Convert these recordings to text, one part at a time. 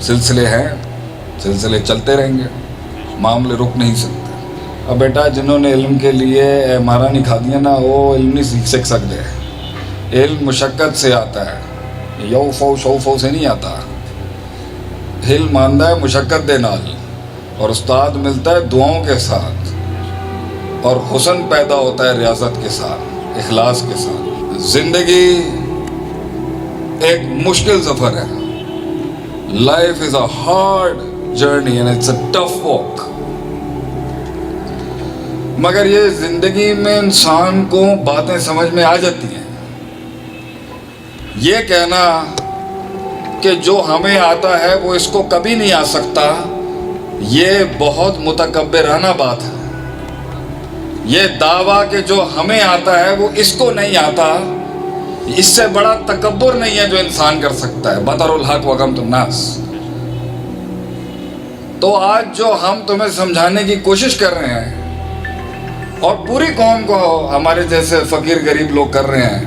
سلسلے ہیں, سلسلے چلتے رہیں گے, معاملے رک نہیں سکتے. اب بیٹا جنہوں نے علم کے لیے مارا نہیں کھا دیا نا, وہ علم نہیں سیکھ سکتے. علم مشقت سے آتا ہے, یو فو شو فو سے نہیں آتا. علم آندا ہے مشقت دے نال, اور استاد ملتا ہے دعاؤں کے ساتھ, اور حسن پیدا ہوتا ہے ریاضت کے ساتھ, اخلاص کے ساتھ. زندگی ایک مشکل سفر ہے. Life is a hard journey and it's a tough walk. مگر یہ زندگی میں انسان کو باتیں سمجھ میں آ جاتی ہیں. یہ کہنا کہ جو ہمیں آتا ہے وہ اس کو کبھی نہیں آ سکتا, یہ بہت متکبرانہ بات ہے. یہ دعویٰ کہ جو ہمیں آتا ہے وہ اس کو نہیں آتا, اس سے بڑا تکبر نہیں ہے جو انسان کر سکتا ہے. بطر الحق وغمت الناس. تو آج جو ہم تمہیں سمجھانے کی کوشش کر رہے ہیں اور پوری قوم کو ہمارے جیسے فقیر غریب لوگ کر رہے ہیں,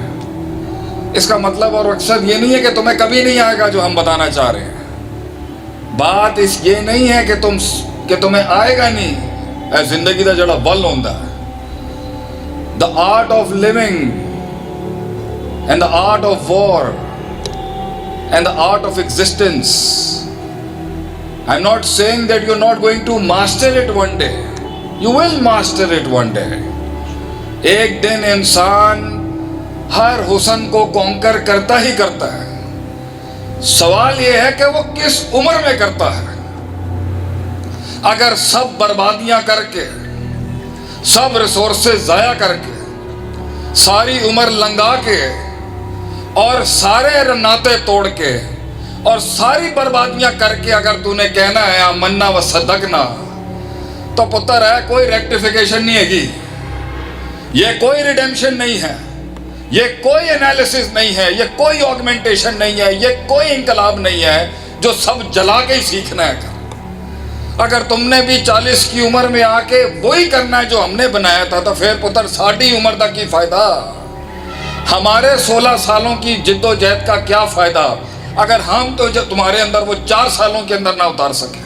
اس کا مطلب اور مقصد یہ نہیں ہے کہ تمہیں کبھی نہیں آئے گا جو ہم بتانا چاہ رہے ہیں. بات اس یہ نہیں ہے کہ تمہیں آئے گا نہیں. اے زندگی دا جڑا ول ہوندا ہے, the art of living and the art of war and the art of existence. I'm not saying that you're not going to master it one day. You will master it one day. ایک دن انسان ہر حسن کو conquer کرتا ہی کرتا ہے. سوال یہ ہے کہ وہ کس عمر میں کرتا ہے. اگر سب بربادیاں کر کے, سب ریسورسز ضائع کر کے, ساری عمر لنگا کے, اور سارے رناتے توڑ کے, اور ساری بربادیاں کر کے اگر تو نے کہنا ہے آمنا و صدقنا, تو پتر ہے کوئی ریکٹیفیکیشن نہیں ہے گی. یہ کوئی ریڈیمشن نہیں ہے, یہ کوئی انالیسس نہیں ہے, یہ کوئی آگمنٹیشن نہیں ہے, یہ کوئی انقلاب نہیں ہے جو سب جلا کے ہی سیکھنا ہے. اگر تم نے بھی 40 کی عمر میں آ کے وہی کرنا ہے جو ہم نے بنایا تھا, تو پھر پتر ساڑھی عمر تک کی فائدہ. ہمارے 16 سالوں کی جد و جہد کا کیا فائدہ اگر ہم تو تمہارے اندر وہ 4 سالوں کے اندر نہ اتار سکے.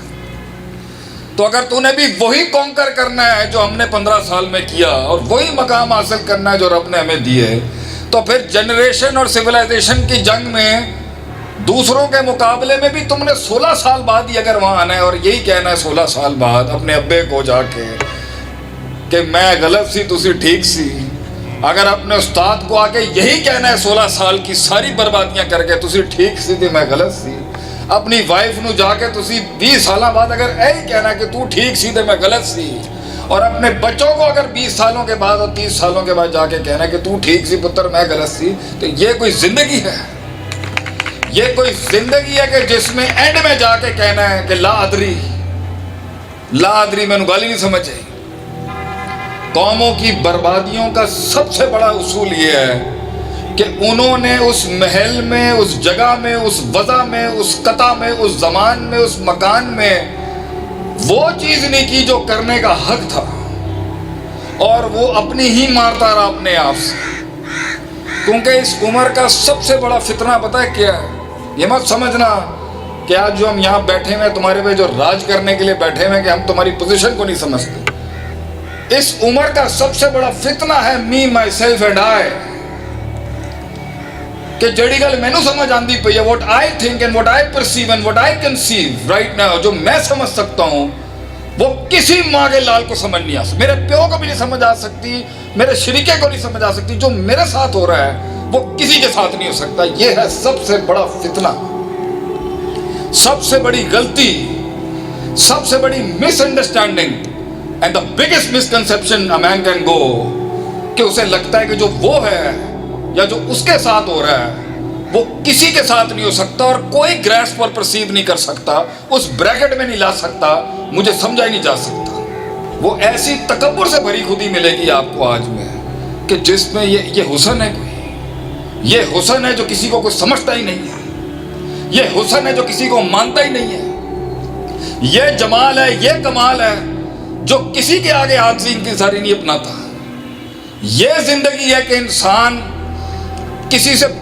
تو اگر تو نے بھی وہی کانکر کرنا ہے جو ہم نے 15 سال میں کیا, اور وہی مقام حاصل کرنا ہے جو رب نے ہمیں دیے, تو پھر جنریشن اور سویلائزیشن کی جنگ میں دوسروں کے مقابلے میں بھی تم نے 16 سال بعد ہی اگر وہاں آنا ہے اور یہی کہنا ہے 16 سال بعد اپنے ابے کو جا کے کہ میں غلط سی تسی ٹھیک سی, اگر اپنے استاد کو آ کے یہی کہنا ہے 16 سال کی ساری بربادیاں کر کے تسی ٹھیک سی تھی میں غلط سی, اپنی وائف نو جا کے تسی 20 سالوں بعد اگر یہی کہنا ہے کہ تو ٹھیک سی تھی میں غلط سی, اور اپنے بچوں کو اگر 20 سالوں کے بعد اور 30 سالوں کے بعد جا کے کہنا ہے کہ تو ٹھیک سی پتر میں غلط سی, تو یہ کوئی زندگی ہے؟ یہ کوئی زندگی ہے کہ جس میں اینڈ میں جا کے کہنا ہے کہ لا ادری میں نے گالی نہیں سمجھ آئی. قوموں کی بربادیوں کا سب سے بڑا اصول یہ ہے کہ انہوں نے اس محل میں, اس جگہ میں, اس وضع میں, اس قطع میں, اس زمان میں, اس مکان میں وہ چیز نہیں کی جو کرنے کا حق تھا, اور وہ اپنی ہی مارتا رہا اپنے آپ سے. کیونکہ اس عمر کا سب سے بڑا فتنہ پتہ ہے کیا ہے؟ یہ مت سمجھنا کہ آج جو ہم یہاں بیٹھے ہوئے تمہارے پہ جو راج کرنے کے لیے بیٹھے ہوئے کہ ہم تمہاری پوزیشن کو نہیں سمجھتے. اس عمر کا سب سے بڑا فتنہ ہے می مائی سیلف اینڈ آئی, کہ جڑی گل مینوں سمجھ آندی پئی ہے, what I think and what I perceive and what I conceive right now, جو میں سمجھ سکتا ہوں وہ کسی ماں کے لال کو سمجھ نہیں آ سکتی, میرے پیو کو بھی نہیں سمجھ آ سکتی, میرے شریکے کو نہیں سمجھ آ سکتی. جو میرے ساتھ ہو رہا ہے وہ کسی کے ساتھ نہیں ہو سکتا. یہ ہے سب سے بڑا فتنہ, سب سے بڑی غلطی, سب سے بڑی misunderstanding and the biggest misconception a man can go, کہ اسے لگتا ہے کہ جو وہ ہے یا جو اس کے ساتھ ہو رہا ہے وہ کسی کے ساتھ نہیں ہو سکتا, اور کوئی گریس پر پرسیو نہیں کر سکتا, اس بریکٹ میں نہیں لا سکتا, مجھے سمجھا ہی نہیں جا سکتا. وہ ایسی تکبر سے بھری خودی ملے گی آپ کو آج میں کہ جس میں یہ حسن ہے, کوئی یہ حسن ہے جو کسی کو کوئی سمجھتا ہی نہیں ہے, یہ حسن ہے جو کسی کو مانتا ہی نہیں ہے, یہ جمال ہے, یہ کمال ہے جو کسی کے آگے عاجزی انکساری نہیں اپناتا. یہ زندگی ہے کہ انسان کسی سے